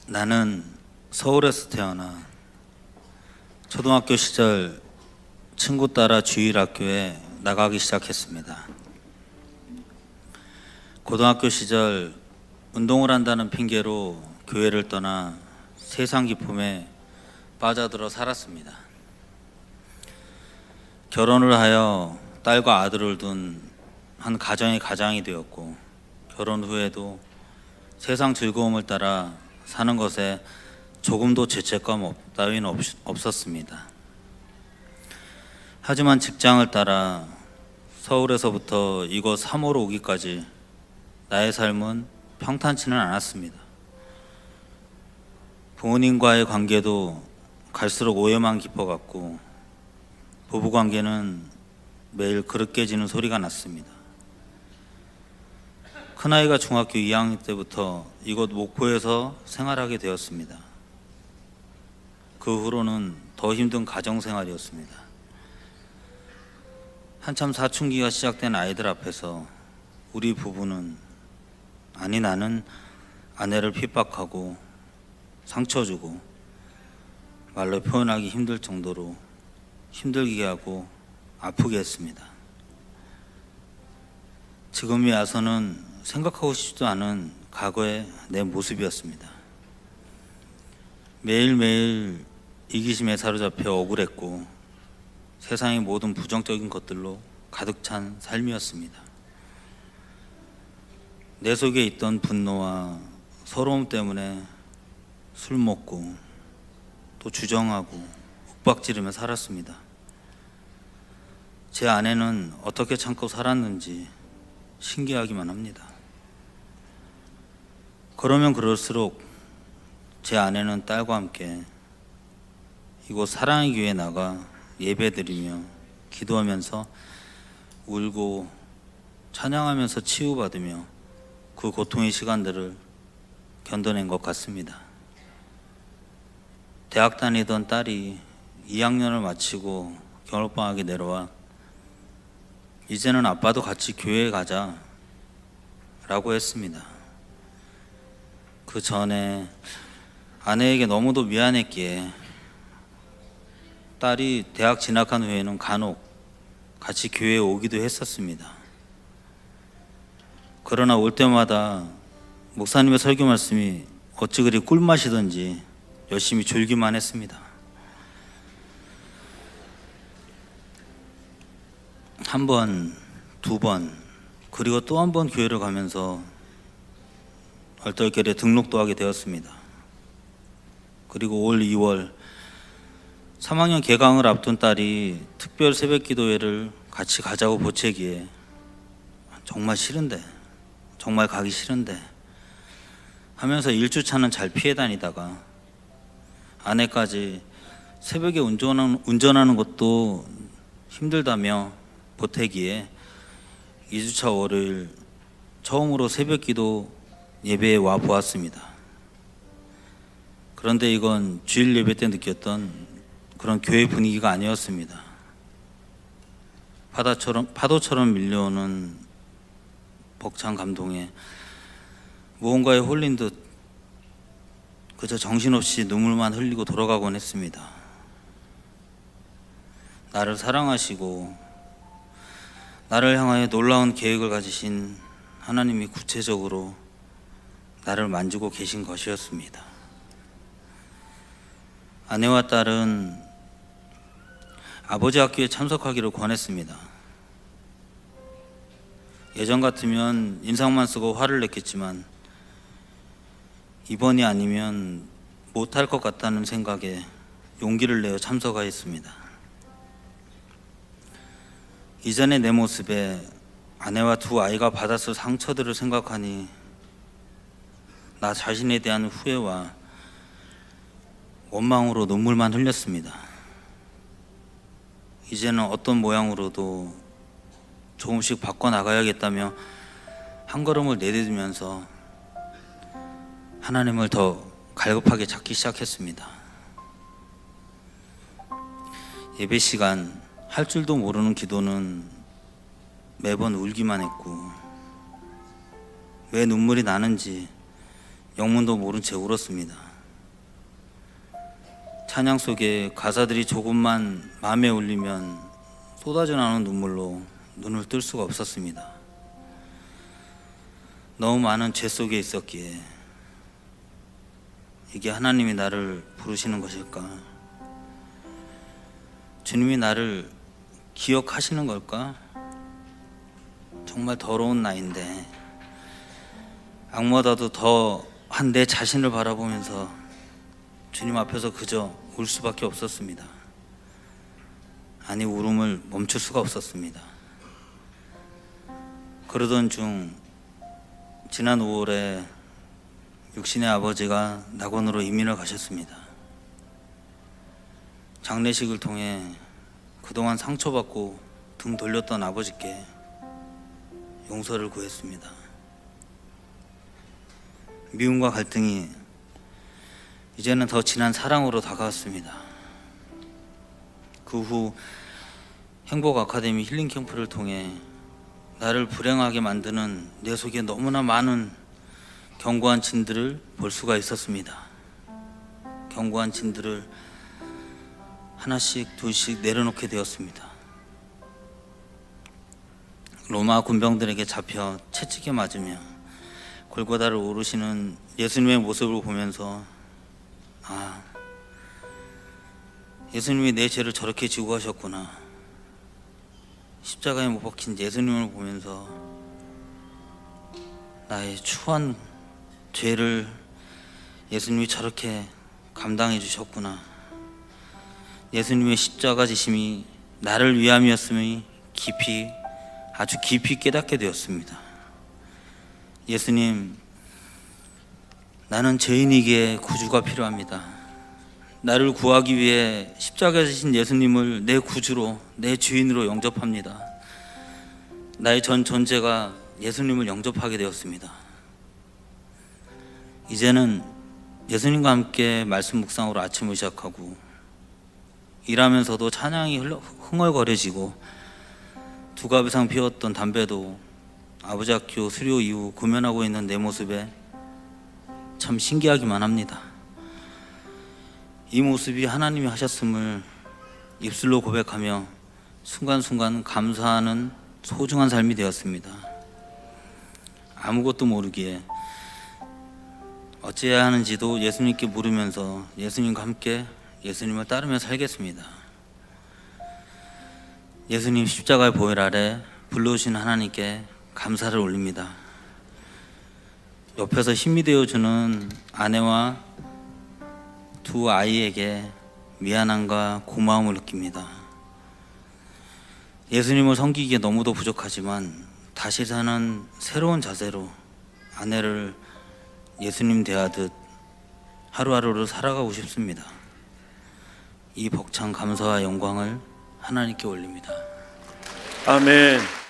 나는 서울에서 태어나 초등학교 시절 친구 따라 주일학교에 나가기 시작했습니다. 고등학교 시절 운동을 한다는 핑계로 교회를 떠나 세상 기품에 빠져들어 살았습니다. 결혼을 하여 딸과 아들을 둔 한 가정의 가장이 되었고, 결혼 후에도 세상 즐거움을 따라 사는 것에 조금도 죄책감 따위는 없었습니다. 하지만 직장을 따라 서울에서부터 이곳 3호로 오기까지 나의 삶은 평탄치는 않았습니다. 부모님과의 관계도 갈수록 오해만 깊어갔고, 부부관계는 매일 그릇 깨지는 소리가 났습니다. 큰아이가 중학교 2학년 때부터 이곳 목포에서 생활하게 되었습니다. 그 후로는 더 힘든 가정생활이었습니다. 한참 사춘기가 시작된 아이들 앞에서 우리 부부는, 아니 나는 아내를 핍박하고 상처 주고 말로 표현하기 힘들 정도로 힘들게 하고 아프게 했습니다. 지금이 와서는 생각하고 싶지도 않은 과거의 내 모습이었습니다. 매일매일 이기심에 사로잡혀 억울했고 세상의 모든 부정적인 것들로 가득 찬 삶이었습니다. 내 속에 있던 분노와 서러움 때문에 술 먹고 또 주정하고 윽박지르며 살았습니다. 제 아내는 어떻게 참고 살았는지 신기하기만 합니다. 그러면 그럴수록 제 아내는 딸과 함께 이곳 사랑의 교회에 나가 예배드리며 기도하면서 울고 찬양하면서 치유받으며 그 고통의 시간들을 견뎌낸 것 같습니다. 대학 다니던 딸이 2학년을 마치고 겨울방학에 내려와 이제는 아빠도 같이 교회에 가자 라고 했습니다. 그 전에 아내에게 너무도 미안했기에 딸이 대학 진학한 후에는 간혹 같이 교회에 오기도 했었습니다. 그러나 올 때마다 목사님의 설교 말씀이 어찌 그리 꿀맛이던지 열심히 졸기만 했습니다. 한 번, 두 번, 그리고 또 한 번 교회를 가면서 얼떨결에 등록도 하게 되었습니다. 그리고 올 2월 3학년 개강을 앞둔 딸이 특별 새벽 기도회를 같이 가자고 보채기에 정말 싫은데, 정말 가기 싫은데 하면서 1주차는 잘 피해 다니다가 아내까지 새벽에 운전하는 것도 힘들다며 보태기에 2주차 월요일 처음으로 새벽 기도 예배에 와 보았습니다. 그런데 이건 주일 예배 때 느꼈던 그런 교회 분위기가 아니었습니다. 파도처럼 밀려오는 벅찬 감동에 무언가에 홀린 듯 그저 정신없이 눈물만 흘리고 돌아가곤 했습니다. 나를 사랑하시고 나를 향하여 놀라운 계획을 가지신 하나님이 구체적으로 나를 만지고 계신 것이었습니다. 아내와 딸은 아버지 학교에 참석하기를 권했습니다. 예전 같으면 인상만 쓰고 화를 냈겠지만 이번이 아니면 못할 것 같다는 생각에 용기를 내어 참석하였습니다. 이전의 내 모습에 아내와 두 아이가 받았을 상처들을 생각하니 나 자신에 대한 후회와 원망으로 눈물만 흘렸습니다. 이제는 어떤 모양으로도 조금씩 바꿔나가야겠다며 한 걸음을 내딛으면서 하나님을 더 갈급하게 찾기 시작했습니다. 예배 시간 할 줄도 모르는 기도는 매번 울기만 했고 왜 눈물이 나는지 영문도 모른 채 울었습니다. 찬양 속에 가사들이 조금만 마음에 울리면 쏟아져 나오는 눈물로 눈을 뜰 수가 없었습니다. 너무 많은 죄 속에 있었기에 이게 하나님이 나를 부르시는 것일까? 주님이 나를 기억하시는 걸까? 정말 더러운 나인데 악마보다도 더한 내 자신을 바라보면서 주님 앞에서 그저 울 수밖에 없었습니다. 아니, 울음을 멈출 수가 없었습니다. 그러던 중 지난 5월에 육신의 아버지가 낙원으로 이민을 가셨습니다. 장례식을 통해 그동안 상처받고 등 돌렸던 아버지께 용서를 구했습니다. 미움과 갈등이 이제는 더 진한 사랑으로 다가왔습니다. 그 후 행복 아카데미 힐링 캠프를 통해 나를 불행하게 만드는 내 속에 너무나 많은 견고한 진들을 볼 수가 있었습니다. 견고한 진들을 하나씩 둘씩 내려놓게 되었습니다. 로마 군병들에게 잡혀 채찍에 맞으며 골고다를 오르시는 예수님의 모습을 보면서 예수님이 내 죄를 저렇게 지고 가셨구나. 십자가에 못 박힌 예수님을 보면서 나의 추한 죄를 예수님이 저렇게 감당해 주셨구나. 예수님의 십자가 지심이 나를 위함이었음이 아주 깊이 깨닫게 되었습니다. 예수님, 나는 죄인이기에 구주가 필요합니다. 나를 구하기 위해 십자가에 지신 예수님을 내 구주로, 내 주인으로 영접합니다. 나의 전 존재가 예수님을 영접하게 되었습니다. 이제는 예수님과 함께 말씀 묵상으로 아침을 시작하고 일하면서도 찬양이 흥얼거려지고 두 갑 이상 피웠던 담배도 아버지 학교 수료 이후 구면하고 있는 내 모습에 참 신기하기만 합니다. 이 모습이 하나님이 하셨음을 입술로 고백하며 순간순간 감사하는 소중한 삶이 되었습니다. 아무것도 모르기에 어찌해야 하는지도 예수님께 물으면서 예수님과 함께 예수님을 따르며 살겠습니다. 예수님 십자가의 보혈 아래 불러오신 하나님께 감사를 올립니다. 옆에서 힘이 되어주는 아내와 두 아이에게 미안함과 고마움을 느낍니다. 예수님을 섬기기에 너무도 부족하지만 다시 사는 새로운 자세로 아내를 예수님 대하듯 하루하루를 살아가고 싶습니다. 이 벅찬 감사와 영광을 하나님께 올립니다. 아멘.